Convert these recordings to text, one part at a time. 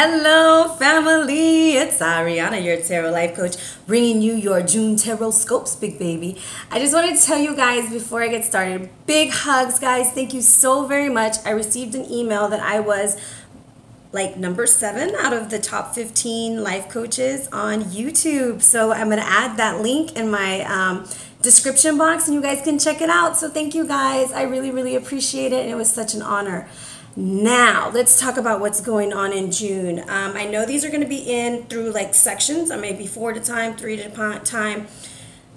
Hello family, it's Ariana, your tarot life coach, bringing you your June tarot scopes, big baby. I just wanted to tell you guys before I get started, big hugs guys, thank you so very much. I received an email that I was like number 7 out of the top 15 life coaches on YouTube. So I'm going to add that link in my description box and you guys can check it out. So thank you guys, I really appreciate it and it was such an honor. Now, let's talk about what's going on in June. I know these are going to be in through like sections, or maybe 4 at a time, 3 at a time,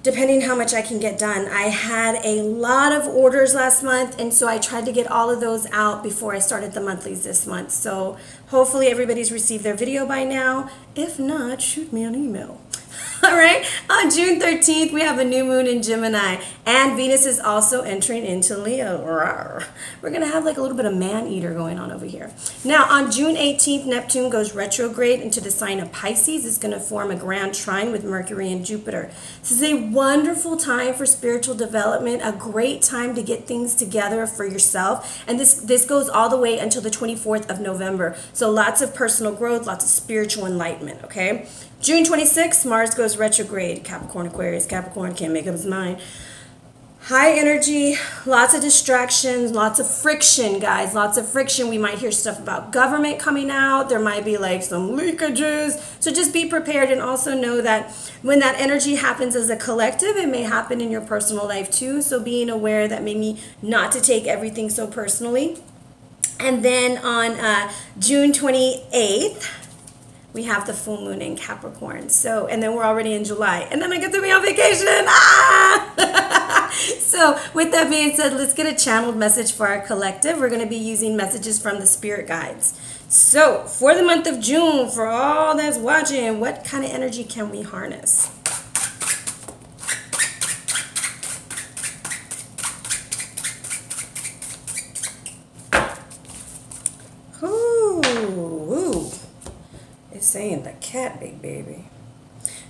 depending how much I can get done. I had a lot of orders last month, and so I tried to get all of those out before I started the monthlies this month. So hopefully everybody's received their video by now. If not, shoot me an email. All right, on June 13th, we have a new moon in Gemini, and Venus is also entering into Leo. We're going to have like a little bit of man-eater going on over here. Now, on June 18th, Neptune goes retrograde into the sign of Pisces. It's going to form a grand trine with Mercury and Jupiter. This is a wonderful time for spiritual development, a great time to get things together for yourself, and this goes all the way until the 24th of November. So lots of personal growth, lots of spiritual enlightenment, okay? June 26th, Mars goes retrograde. Capricorn, Aquarius, Capricorn can't make up his mind. High energy, lots of distractions, lots of friction, guys. Lots of friction. We might hear stuff about government coming out. There might be like some leakages. So just be prepared and also know that when that energy happens as a collective, it may happen in your personal life too. So being aware that maybe not to take everything so personally. And then on June 28th, we have the full moon in Capricorn. So, and then we're already in July. And then I get to be on vacation. Ah! So, with that being said, let's get a channeled message for our collective. We're going to be using messages from the spirit guides. So, for the month of June, for all that's watching, what kind of energy can we harness? Saying the cat, big baby.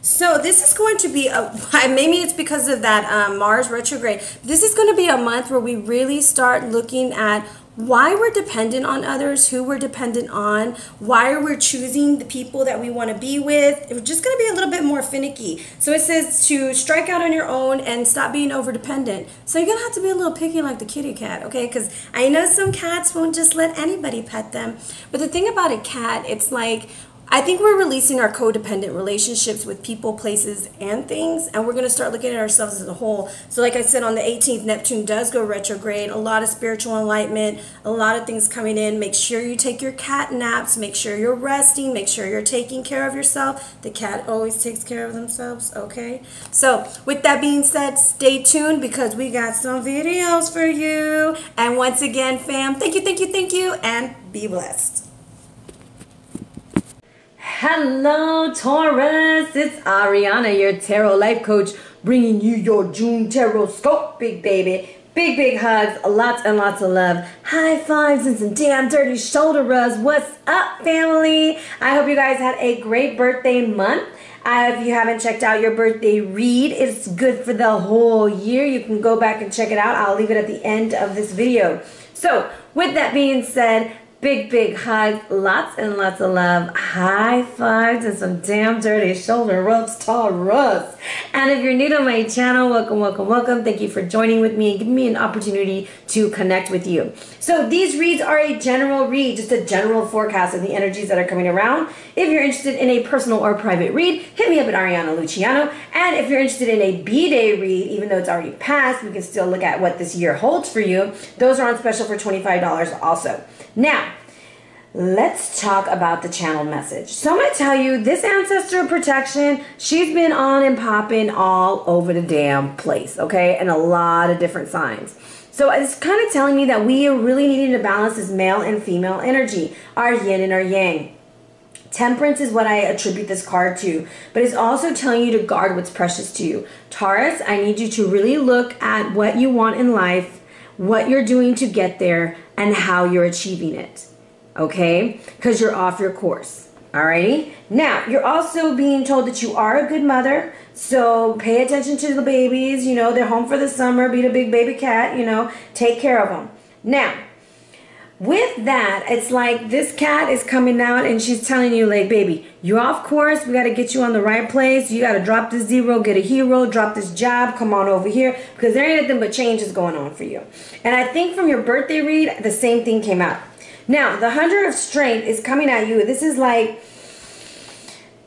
So this is going to be a, maybe it's because of that Mars retrograde. This is going to be a month where we really start looking at why we're dependent on others, who we're dependent on, why we're choosing the people that we want to be with. It's just going to be a little bit more finicky. So it says to strike out on your own and stop being over dependent. So you're going to have to be a little picky like the kitty cat, okay? Because I know some cats won't just let anybody pet them. But the thing about a cat, it's like, I think we're releasing our codependent relationships with people, places, and things, and we're going to start looking at ourselves as a whole. So like I said, on the 18th, Neptune does go retrograde, a lot of spiritual enlightenment, a lot of things coming in. Make sure you take your cat naps, make sure you're resting, make sure you're taking care of yourself. The cat always takes care of themselves, okay? So with that being said, stay tuned because we got some videos for you. And once again, fam, thank you, and be blessed. Hello Taurus, it's Ariana, your tarot life coach, bringing you your June tarot scope, big baby. Big hugs, lots and lots of love, high fives and some damn dirty shoulder rubs. What's up, family? I hope you guys had a great birthday month. If you haven't checked out your birthday read, it's good for the whole year. You can go back and check it out. I'll leave it at the end of this video. So with that being said, big hugs, lots and lots of love, high fives, and some damn dirty shoulder rubs, Taurus. And if you're new to my channel, welcome. Thank you for joining with me and giving me an opportunity to connect with you. So these reads are a general read, just a general forecast of the energies that are coming around. If you're interested in a personal or private read, hit me up at Ariana Luciano. And if you're interested in a B-Day read, even though it's already passed, we can still look at what this year holds for you. Those are on special for $25 also. Now, let's talk about the channel message. So I'm going to tell you, this ancestor protection, she's been on and popping all over the damn place, okay? And a lot of different signs. So it's kind of telling me that we are really needing to balance this male and female energy, our yin and our yang. Temperance is what I attribute this card to, but it's also telling you to guard what's precious to you. Taurus, I need you to really look at what you want in life, what you're doing to get there, and how you're achieving it. Okay? Because you're off your course. Alrighty? Now, you're also being told that you are a good mother, so pay attention to the babies. You know, they're home for the summer. Be the big baby cat, you know. Take care of them. Now, with that, it's like this cat is coming out and she's telling you, like, baby, you're off course. We got to get you on the right place. You got to drop this zero, get a hero, drop this job, come on over here, because there ain't nothing but changes going on for you. And I think from your birthday read, the same thing came out. Now, the 100 of Strength is coming at you. This is like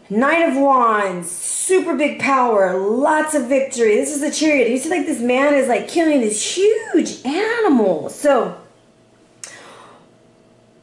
Knight of Wands, super big power, lots of victory. This is the Chariot. You see, like, this man is like killing this huge animal. So,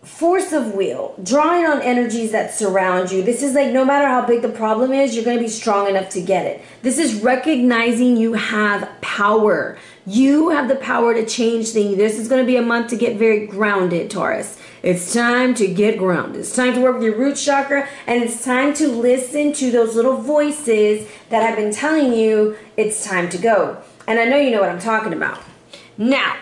force of will, drawing on energies that surround you. This is like, no matter how big the problem is, you're going to be strong enough to get it. This is recognizing you have power. You have the power to change things. This is going to be a month to get very grounded, Taurus. It's time to get grounded. It's time to work with your root chakra, and it's time to listen to those little voices that have been telling you it's time to go. And I know you know what I'm talking about. Now,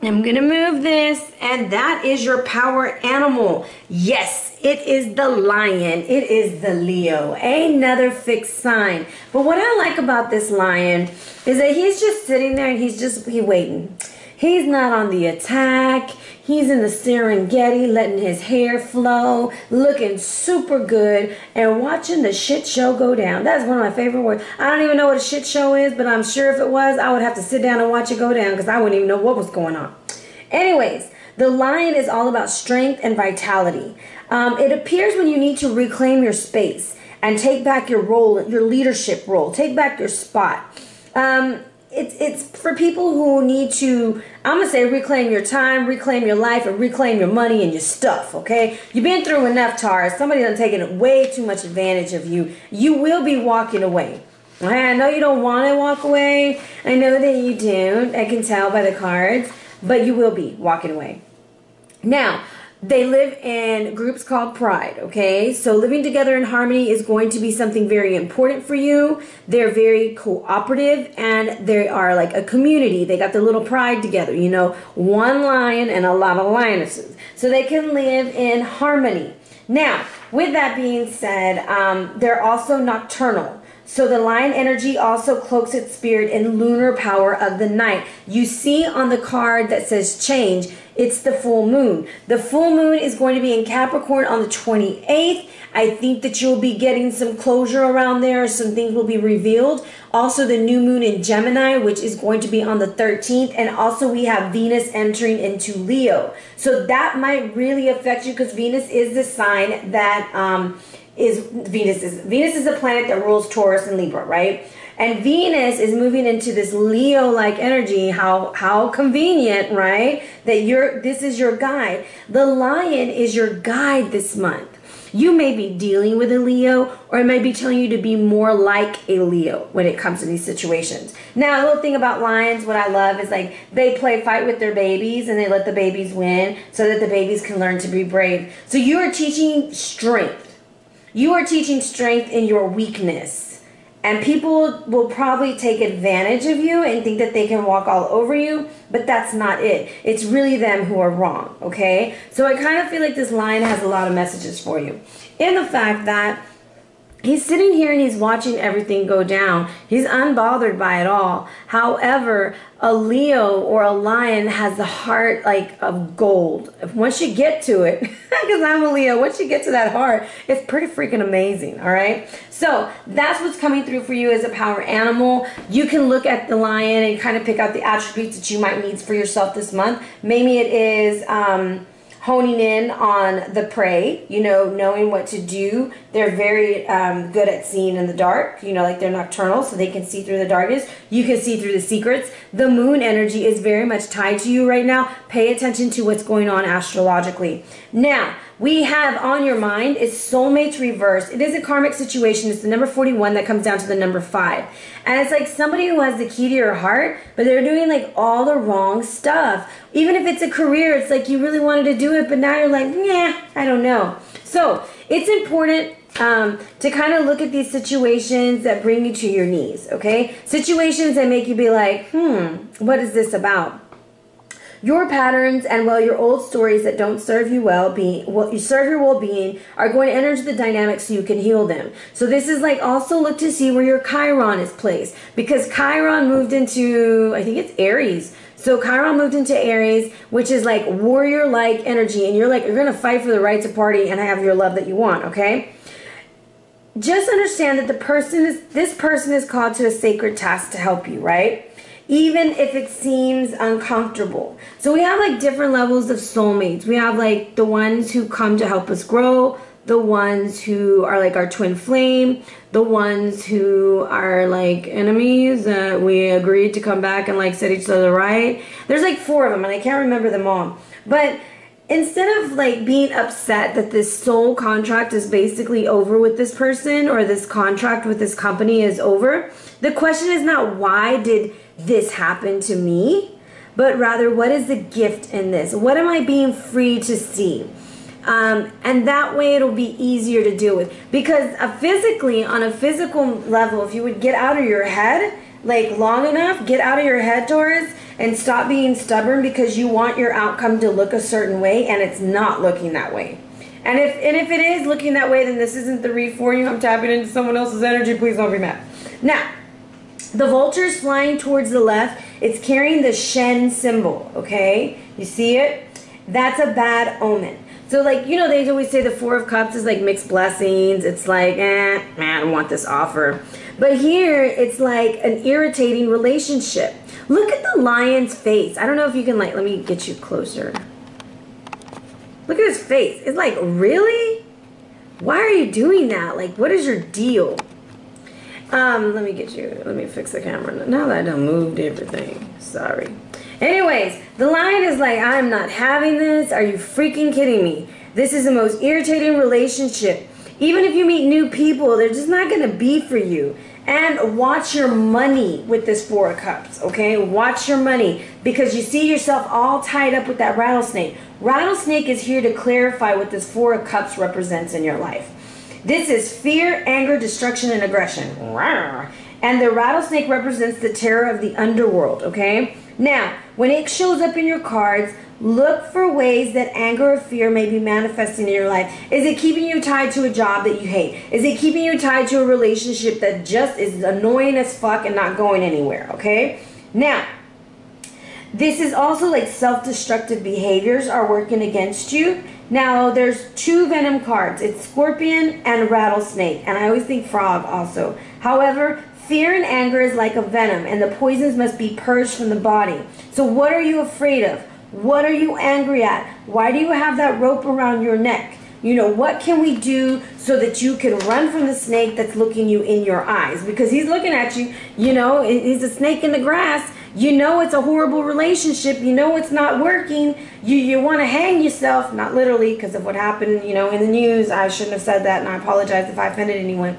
I'm going to move this, and that is your power animal. Yes, it is the lion. It is the Leo. Another fixed sign. But what I like about this lion is that he's just sitting there and he's waiting. He's not on the attack. He's in the Serengeti, letting his hair flow, looking super good, and watching the shit show go down. That's one of my favorite words. I don't even know what a shit show is, but I'm sure if it was, I would have to sit down and watch it go down because I wouldn't even know what was going on. Anyways, the lion is all about strength and vitality. It appears when you need to reclaim your space and take back your role, your leadership role, take back your spot. It's for people who need to, I'm going to say, reclaim your time, reclaim your life, and reclaim your money and your stuff, okay? You've been through enough, Taurus. Somebody done taken way too much advantage of you. You will be walking away. I know you don't want to walk away. I know that you do. I can tell by the cards. But you will be walking away. Now, they live in groups called Pride, okay? So living together in harmony is going to be something very important for you. They're very cooperative, and they are like a community. They got their little pride together, you know, one lion and a lot of lionesses. So they can live in harmony. Now, with that being said, they're also nocturnal. So the lion energy also cloaks its spirit in lunar power of the night. You see on the card that says change, it's the full moon. The full moon is going to be in Capricorn on the 28th. I think that you'll be getting some closure around there. Some things will be revealed. Also the new moon in Gemini, which is going to be on the 13th. And also we have Venus entering into Leo. So that might really affect you because Venus is the sign that... Venus is the planet that rules Taurus and Libra, right? And Venus is moving into this Leo-like energy. How convenient, right? That this is your guide. The lion is your guide this month. You may be dealing with a Leo, or it may be telling you to be more like a Leo when it comes to these situations. Now, a little thing about lions, what I love is like they play fight with their babies and they let the babies win so that the babies can learn to be brave. So you are teaching strength. You are teaching strength in your weakness. And people will probably take advantage of you and think that they can walk all over you, but that's not it. It's really them who are wrong, okay? So I kind of feel like this lion has a lot of messages for you. In the fact that he's sitting here and he's watching everything go down. He's unbothered by it all. However, a Leo or a lion has the heart like of gold. Once you get to it, because I'm a Leo, once you get to that heart, it's pretty freaking amazing, all right? So that's what's coming through for you as a power animal. You can look at the lion and kind of pick out the attributes that you might need for yourself this month. Maybe it is... honing in on the prey, you know, knowing what to do. They're very good at seeing in the dark, you know, like they're nocturnal, so they can see through the darkness. You can see through the secrets. The moon energy is very much tied to you right now. Pay attention to what's going on astrologically. Now, we have on your mind is soulmates reversed. It is a karmic situation. It's the number 41 that comes down to the number 5. And it's like somebody who has the key to your heart, but they're doing like all the wrong stuff. Even if it's a career, it's like you really wanted to do it, but now you're like, nah, I don't know. So it's important to kind of look at these situations that bring you to your knees, okay? Situations that make you be like, what is this about? Your patterns and, well, your old stories that don't serve you serve your well-being are going to enter into the dynamic so you can heal them. So this is like also look to see where your Chiron is placed, because Chiron moved into, I think it's Aries. So Chiron moved into Aries, which is like warrior-like energy, and you're going to fight for the right to party and have your love that you want, okay? Just understand that this person is called to a sacred task to help you, right? Even if it seems uncomfortable. So we have like different levels of soulmates. We have like the ones who come to help us grow, the ones who are like our twin flame, the ones who are like enemies that we agreed to come back and like set each other right. There's like 4 of them and I can't remember them all. But instead of like being upset that this soul contract is basically over with this person, or this contract with this company is over, the question is not why did this happen to me, but rather what is the gift in this? What am I being free to see? And that way it'll be easier to deal with. Because physically, on a physical level, if you would get out of your head, like long enough, get out of your head, Taurus, and stop being stubborn because you want your outcome to look a certain way and it's not looking that way. And if it is looking that way, then this isn't the read for you. I'm tapping into someone else's energy. Please don't be mad. Now, the vulture is flying towards the left. It's carrying the Shen symbol, okay? You see it? That's a bad omen. So, like, you know, they always say the 4 of Cups is like mixed blessings. It's like, man, I don't want this offer. But here, it's like an irritating relationship. Look at the lion's face. I don't know if you can, like, let me get you closer. Look at his face. It's like, really? Why are you doing that? Like, what is your deal? Let me fix the camera. Now that I done moved everything. Sorry. Anyways, the lion is like, I'm not having this. Are you freaking kidding me? This is the most irritating relationship. Even if you meet new people, they're just not going to be for you. And watch your money with this 4 of Cups, okay? Watch your money, because you see yourself all tied up with that rattlesnake. Rattlesnake is here to clarify what this 4 of Cups represents in your life. This is fear, anger, destruction, and aggression. And the rattlesnake represents the terror of the underworld, okay? Now, when it shows up in your cards, look for ways that anger or fear may be manifesting in your life. Is it keeping you tied to a job that you hate? Is it keeping you tied to a relationship that just is annoying as fuck and not going anywhere, okay? Now, this is also like self-destructive behaviors are working against you. Now, there's 2 venom cards. It's Scorpion and Rattlesnake. And I always think Frog also. However, fear and anger is like a venom, and the poisons must be purged from the body. So what are you afraid of? What are you angry at? Why do you have that rope around your neck? You know, what can we do so that you can run from the snake that's looking you in your eyes? Because he's looking at you, you know, he's a snake in the grass. You know it's a horrible relationship. You know it's not working. You want to hang yourself, not literally because of what happened, you know, in the news. I shouldn't have said that, and I apologize if I offended anyone.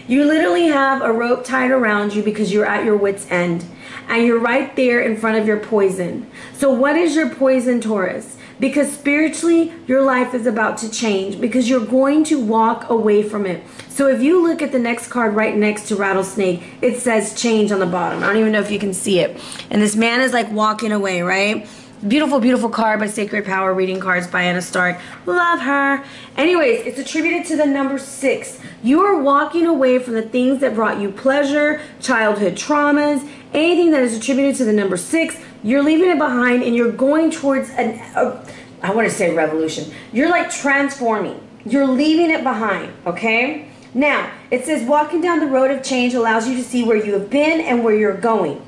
You literally have a rope tied around you because you're at your wit's end. And you're right there in front of your poison. So what is your poison, Taurus? Because spiritually, your life is about to change, because you're going to walk away from it. So if you look at the next card right next to Rattlesnake, it says change on the bottom. I don't even know if you can see it. And this man is like walking away, right? Beautiful, beautiful card by Sacred Power Reading Cards by Anna Stark. Love her. Anyways, it's attributed to the number 6. You are walking away from the things that brought you pleasure, childhood traumas, anything that is attributed to the number 6. You're leaving it behind, and you're going towards I want to say revolution. You're like transforming. You're leaving it behind, okay? Now, it says walking down the road of change allows you to see where you have been and where you're going.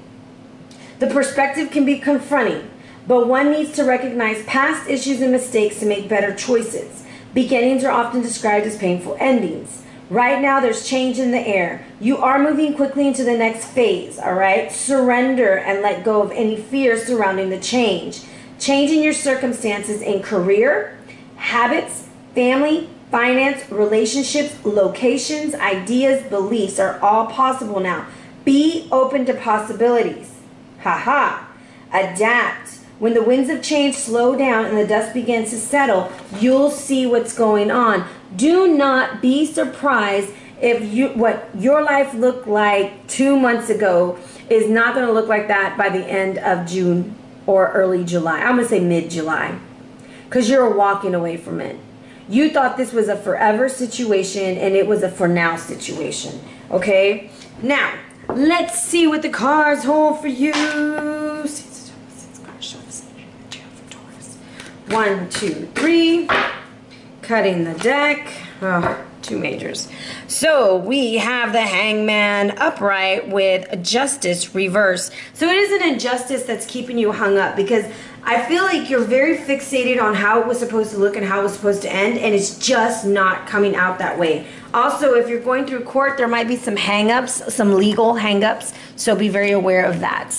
The perspective can be confronting, but one needs to recognize past issues and mistakes to make better choices. Beginnings are often described as painful endings. Right now, there's change in the air. You are moving quickly into the next phase, all right? Surrender and let go of any fear surrounding the change. Changing your circumstances in career, habits, family, finance, relationships, locations, ideas, beliefs are all possible now. Be open to possibilities. Haha. Adapt. When the winds of change slow down and the dust begins to settle, you'll see what's going on. Do not be surprised if what your life looked like 2 months ago is not going to look like that by the end of June or early July. I'm going to say mid-July, because you're walking away from it. You thought this was a forever situation, and it was a for now situation. Okay? Now, let's see what the cards hold for you. 1, 2, 3. Cutting the deck. Oh, 2 majors. So we have the Hangman upright with Justice reverse. So it is an injustice that's keeping you hung up, because I feel like you're very fixated on how it was supposed to look and how it was supposed to end, and it's just not coming out that way. Also, if you're going through court, there might be some hang-ups, some legal hang-ups, so be very aware of that.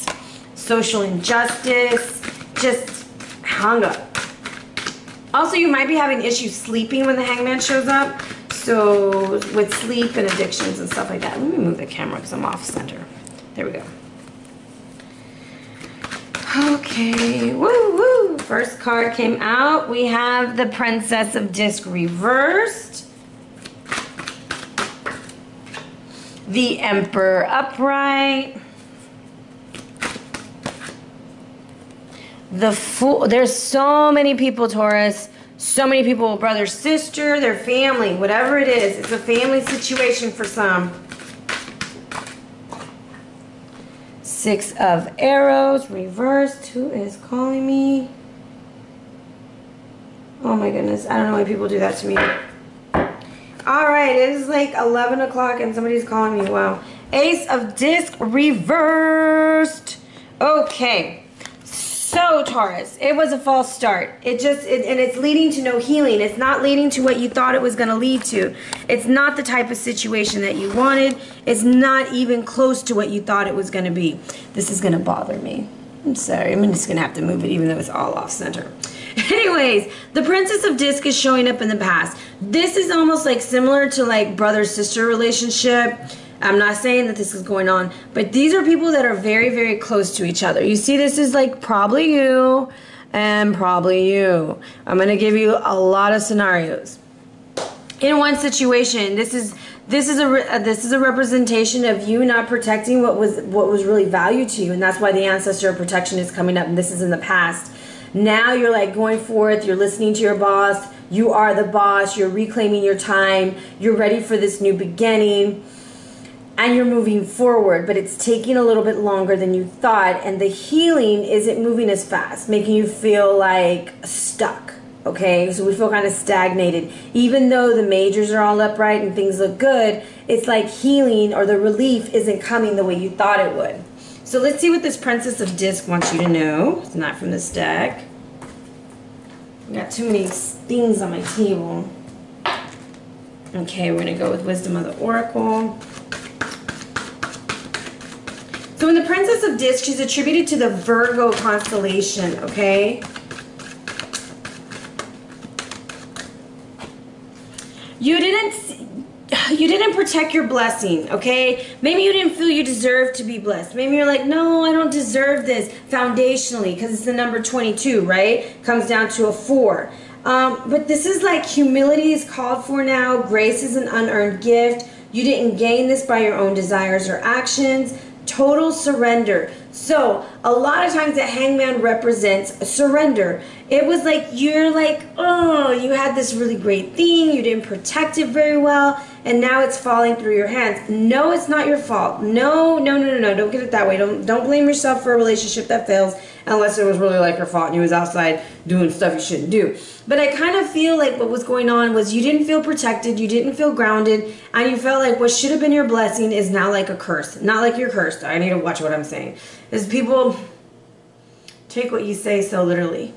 Social injustice, just hung up. Also, you might be having issues sleeping when the Hangman shows up. So, with sleep and addictions and stuff like that. Let me move the camera because I'm off center. There we go. Okay, woo woo. First card came out. We have the Princess of Disc reversed. The Emperor upright. The Fool. There's so many people, Taurus. So many people, brother, sister, their family, whatever it is. It's a family situation for some. 6 of Arrows reversed. Who is calling me? Oh my goodness. I don't know why people do that to me. Alright, it is like 11 o'clock and somebody's calling me. Wow. Ace of Disc reversed. Okay. So, Taurus, it was a false start. And it's leading to no healing. It's not leading to what you thought it was going to lead to. It's not the type of situation that you wanted. It's not even close to what you thought it was going to be. This is going to bother me. I'm sorry. I'm just going to have to move it even though it's all off center. Anyways, the Princess of Disc is showing up in the past. This is almost like similar to like brother-sister relationship. I'm not saying that this is going on, but these are people that are very, very close to each other. You see, this is like probably you and probably you. I'm going to give you a lot of scenarios. In one situation, this is a representation of you not protecting what was really valued to you, and that's why the ancestor of protection is coming up, and this is in the past. Now you're like going forth, you're listening to your boss, you are the boss, you're reclaiming your time, you're ready for this new beginning. And you're moving forward, but it's taking a little bit longer than you thought, and the healing isn't moving as fast, making you feel like stuck, okay? So we feel kind of stagnated. Even though the majors are all upright and things look good, it's like healing or the relief isn't coming the way you thought it would. So let's see what this Princess of Disc wants you to know. It's not from this deck. I got too many things on my table. Okay, we're going to go with Wisdom of the Oracle. So in the Princess of Disc, she's attributed to the Virgo constellation, okay? You didn't protect your blessing, okay? Maybe you didn't feel you deserved to be blessed. Maybe you're like, no, I don't deserve this foundationally, because it's the number 22, right? Comes down to a 4. But this is like humility is called for now. Grace is an unearned gift. You didn't gain this by your own desires or actions. Total surrender. So a lot of times the Hangman represents surrender. It was like you're like, oh, you had this really great thing, you didn't protect it very well, and now it's falling through your hands. No, it's not your fault. No, don't get it that way. Don't blame yourself for a relationship that fails unless it was really like your fault and you was outside doing stuff you shouldn't do. But I kind of feel like what was going on was you didn't feel protected, you didn't feel grounded, and you felt like what should have been your blessing is now like a curse. Not like you're cursed. I need to watch what I'm saying. Is people take what you say so literally.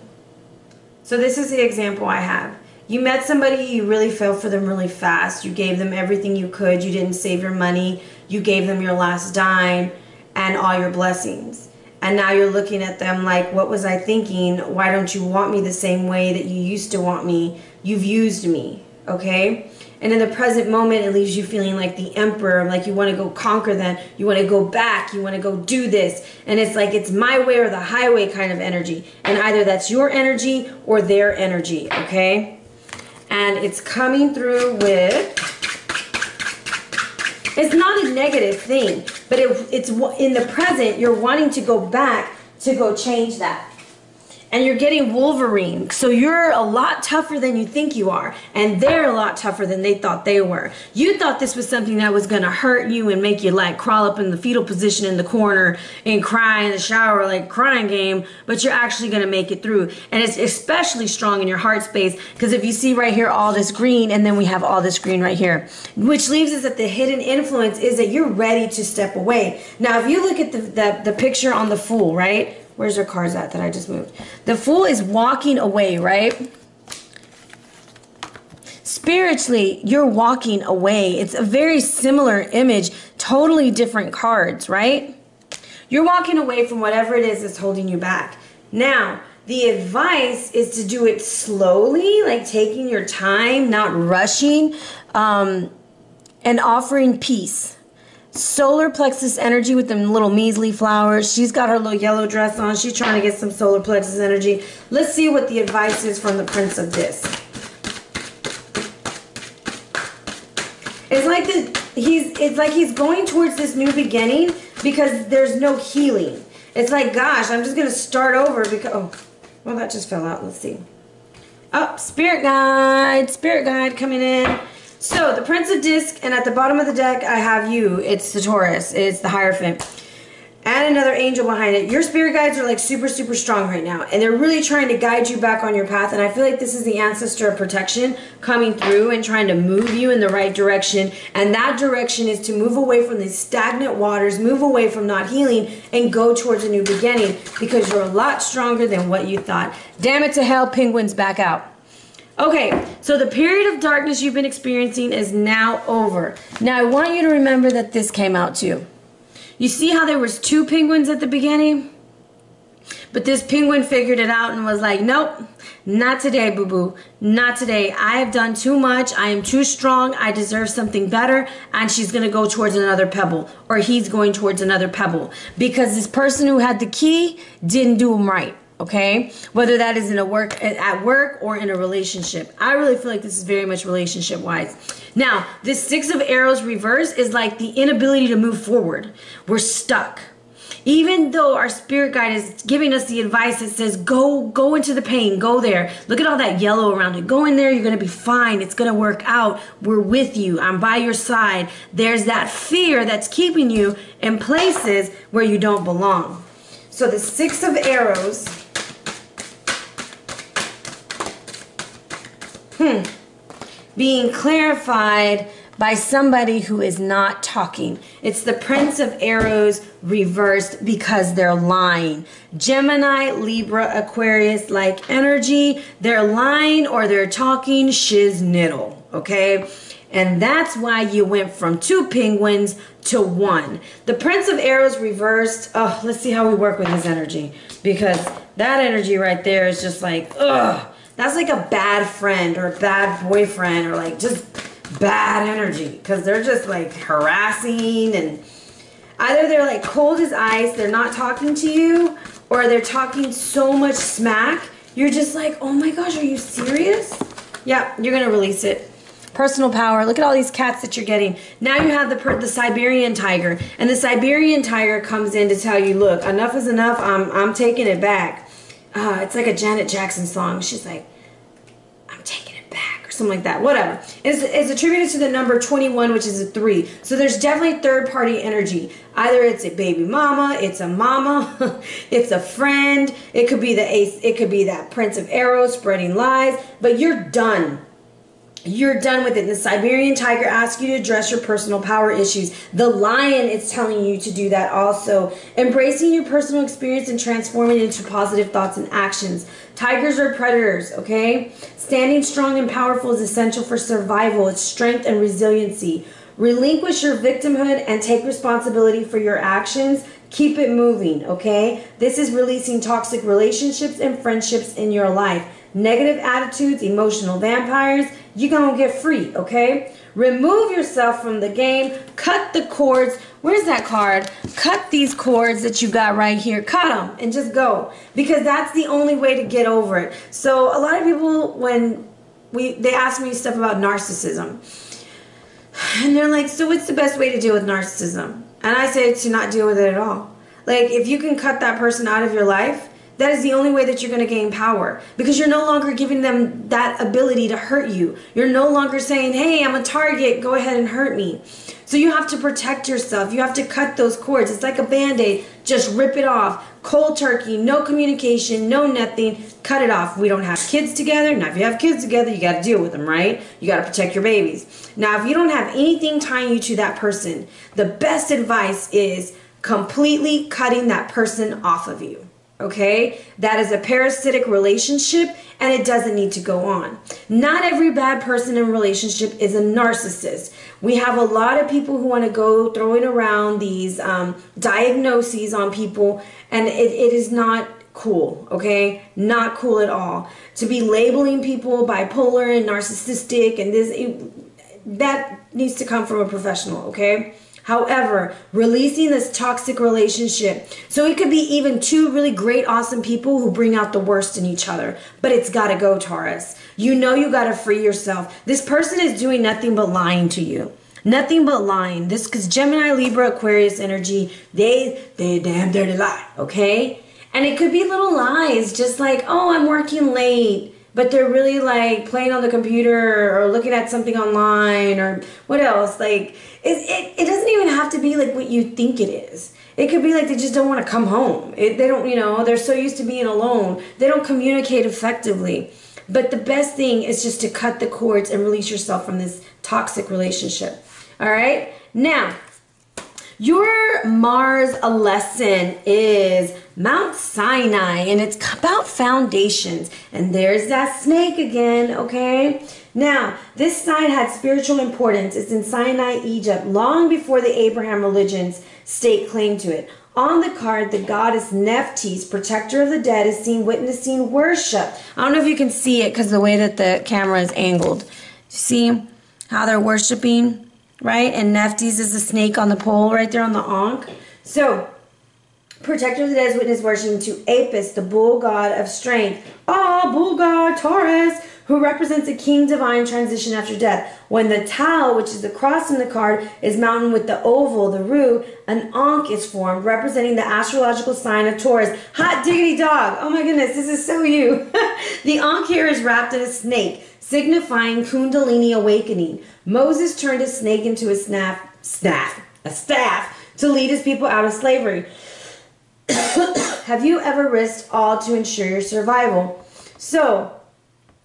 So this is the example I have. You met somebody, you really fell for them really fast. You gave them everything you could. You didn't save your money. You gave them your last dime and all your blessings. And now you're looking at them like, what was I thinking? Why don't you want me the same way that you used to want me? You've used me, okay? And in the present moment, it leaves you feeling like the emperor, like you want to go conquer them. You want to go back. You want to go do this. And it's like it's my way or the highway kind of energy. And either that's your energy or their energy, okay? And it's coming through with... It's not a negative thing, but it's in the present, you're wanting to go back to go change that. and you're getting Wolverine. So you're a lot tougher than you think you are, and they're a lot tougher than they thought they were. You thought this was something that was gonna hurt you and make you like crawl up in the fetal position in the corner and cry in the shower like crying game, but you're actually gonna make it through. And it's especially strong in your heart space, because if you see right here all this green, and then we have all this green right here, which leaves us that the hidden influence is that you're ready to step away. Now if you look at the picture on the Fool, right? Where's their cards at that I just moved? The Fool is walking away, right? Spiritually, you're walking away. It's a very similar image, totally different cards, right? You're walking away from whatever it is that's holding you back. Now, the advice is to do it slowly, like taking your time, not rushing, and offering peace. Solar plexus energy with them little measly flowers. She's got her little yellow dress on. She's trying to get some solar plexus energy. Let's see what the advice is from the Prince of Disc. It's like he's going towards this new beginning because there's no healing. It's like, gosh, I'm just going to start over because, oh, well, that just fell out. Let's see. Oh, Spirit Guide coming in. So, the Prince of Disc, and at the bottom of the deck, I have you. It's the Taurus. It's the Hierophant. And another angel behind it. Your spirit guides are like super, super strong right now. And they're really trying to guide you back on your path. And I feel like this is the ancestor of protection coming through and trying to move you in the right direction. And that direction is to move away from these stagnant waters, move away from not healing, and go towards a new beginning. Because you're a lot stronger than what you thought. Damn it to hell, penguins, back out. Okay, so the period of darkness you've been experiencing is now over. Now, I want you to remember that this came out too. You see how there was 2 penguins at the beginning? But this penguin figured it out and was like, nope, not today, boo-boo. Not today. I have done too much. I am too strong. I deserve something better. And she's going to go towards another pebble. Or he's going towards another pebble. Because this person who had the key didn't do him right. Okay, whether that is at work or in a relationship. I really feel like this is very much relationship wise. Now, this 6 of Arrows reverse is like the inability to move forward. We're stuck. Even though our spirit guide is giving us the advice that says, go into the pain, go there. Look at all that yellow around it. Go in there, you're going to be fine. It's going to work out. We're with you. I'm by your side. There's that fear that's keeping you in places where you don't belong. So the 6 of Arrows, being clarified by somebody who is not talking. It's the Prince of Arrows reversed because they're lying. Gemini, Libra, Aquarius like energy. They're lying or they're talking shiz-niddle, okay? And that's why you went from 2 penguins to 1. The Prince of Arrows reversed. Oh, let's see how we work with this energy. Because that energy right there is just like, ugh. That's like a bad friend or a bad boyfriend or like just bad energy. Because they're just like harassing and either they're like cold as ice, they're not talking to you, or they're talking so much smack. You're just like, oh my gosh, are you serious? Yeah, you're going to release it. Personal power. Look at all these cats that you're getting. Now you have the Siberian tiger. And the Siberian tiger comes in to tell you, look, enough is enough. I'm taking it back. It's like a Janet Jackson song. She's like, I'm taking it back. Or something like that. Whatever. It's attributed to the number 21, which is a 3. So there's definitely third-party energy. Either it's a baby mama, it's a mama, it's a friend. It could be the ace. It could be that Prince of Arrows spreading lies. But you're done. You're done with it. The Siberian tiger asks you to address your personal power issues. The lion is telling you to do that also. Embracing your personal experience and transforming it into positive thoughts and actions. Tigers are predators, okay? Standing strong and powerful is essential for survival. It's strength and resiliency. Relinquish your victimhood and take responsibility for your actions. Keep it moving, okay? This is releasing toxic relationships and friendships in your life. Negative attitudes, emotional vampires, you're gonna get free, okay? Remove yourself from the game. Cut the cords. Where's that card? Cut these cords that you got right here. Cut them and just go. Because that's the only way to get over it. So a lot of people, when they ask me stuff about narcissism, and they're like, so what's the best way to deal with narcissism? And I say to not deal with it at all. Like, if you can cut that person out of your life, that is the only way that you're going to gain power, because you're no longer giving them that ability to hurt you. You're no longer saying, hey, I'm a target, go ahead and hurt me. So you have to protect yourself. You have to cut those cords. It's like a Band-Aid. Just rip it off. Cold turkey, no communication, no nothing. Cut it off. We don't have kids together. Now, if you have kids together, you got to deal with them, right? You got to protect your babies. Now, if you don't have anything tying you to that person, the best advice is completely cutting that person off of you. Okay? That is a parasitic relationship, and it doesn't need to go on. Not every bad person in a relationship is a narcissist. We have a lot of people who want to go throwing around these diagnoses on people, and it is not cool, okay? Not cool at all. To be labeling people bipolar and narcissistic and that needs to come from a professional, okay? However, releasing this toxic relationship, so it could be even two really great, awesome people who bring out the worst in each other, but it's got to go, Taurus. You know you got to free yourself. This person is doing nothing but lying to you. Nothing but lying. This, because Gemini, Libra, Aquarius energy, they damn dirty lie, okay? And it could be little lies, just like, oh, I'm working late. But they're really like playing on the computer or looking at something online or what else. Like it doesn't even have to be like what you think it is. It could be like they just don't want to come home. They don't, you know, they're so used to being alone. They don't communicate effectively. But the best thing is just to cut the cords and release yourself from this toxic relationship. All right. Now, your Mars lesson is Mount Sinai, and it's about foundations. And there's that snake again, okay? Now, this sign had spiritual importance. It's in Sinai, Egypt, long before the Abraham religions staked claim to it. On the card, the goddess Nephthys, protector of the dead, is seen witnessing worship. I don't know if you can see it because the way that the camera is angled. See how they're worshiping? Right? And Nephthys is the snake on the pole right there on the ankh. So, protector of the dead is witness worshiping to Apis, the bull god of strength. Ah, bull god, Taurus, who represents a king divine transition after death. When the Tau, which is the cross in the card, is mounted with the oval, the Ru, an ankh is formed, representing the astrological sign of Taurus. Hot diggity dog. Oh my goodness, this is so you. The ankh here is wrapped in a snake, signifying Kundalini awakening. Moses turned a snake into a staff to lead his people out of slavery. Have you ever risked all to ensure your survival? So,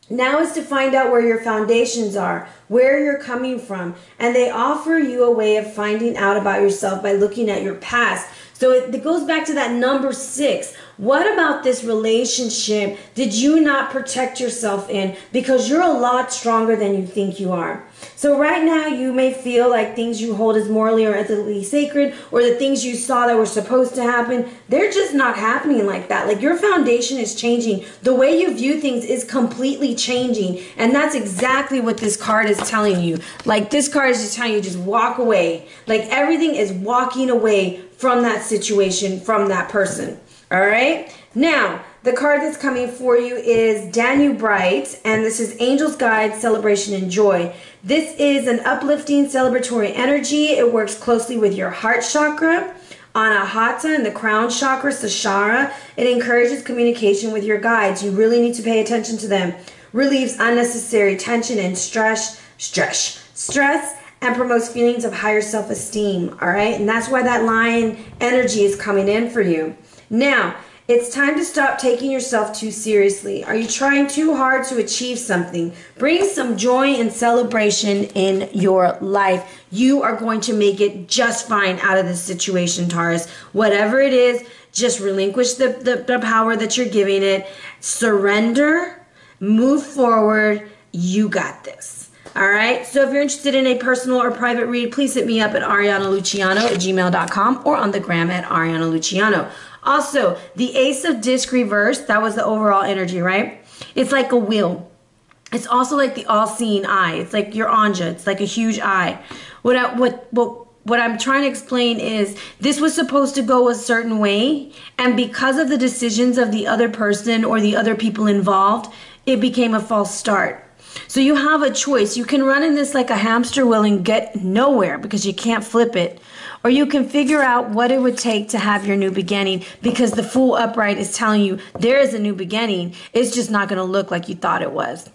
now is to find out where your foundations are, where you're coming from, and they offer you a way of finding out about yourself by looking at your past. So it goes back to that number 6. What about this relationship did you not protect yourself in? Because you're a lot stronger than you think you are. So right now you may feel like things you hold as morally or ethically sacred, or the things you saw that were supposed to happen, they're just not happening like that. Like your foundation is changing. The way you view things is completely changing. And that's exactly what this card is telling you. Like this card is just telling you, just walk away. Like everything is walking away from that situation, from that person. All right. Now, the card that's coming for you is Danube Bright, and this is Angel's Guide, Celebration and Joy. This is an uplifting, celebratory energy. It works closely with your heart chakra, Anahata, and the crown chakra, Sahasrara. It encourages communication with your guides. You really need to pay attention to them. Relieves unnecessary tension and stress, and promotes feelings of higher self-esteem. All right, and that's why that lion energy is coming in for you. Now, it's time to stop taking yourself too seriously. Are you trying too hard to achieve something? Bring some joy and celebration in your life. You are going to make it just fine out of this situation, Taurus. Whatever it is, just relinquish the power that you're giving it. Surrender. Move forward. You got this. All right. So if you're interested in a personal or private read, please hit me up at arianaluciano@gmail.com or on the gram at arianaluciano. Also, the Ace of Disc reversed, that was the overall energy, right? It's like a wheel. It's also like the all-seeing eye. It's like your anja. It's like a huge eye. What I'm trying to explain is this was supposed to go a certain way, and because of the decisions of the other person or the other people involved, it became a false start. So you have a choice. You can run in this like a hamster wheel and get nowhere because you can't flip it. Or you can figure out what it would take to have your new beginning, because the Fool upright is telling you there is a new beginning. It's just not going to look like you thought it was.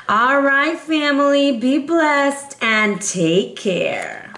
All right, family, be blessed and take care.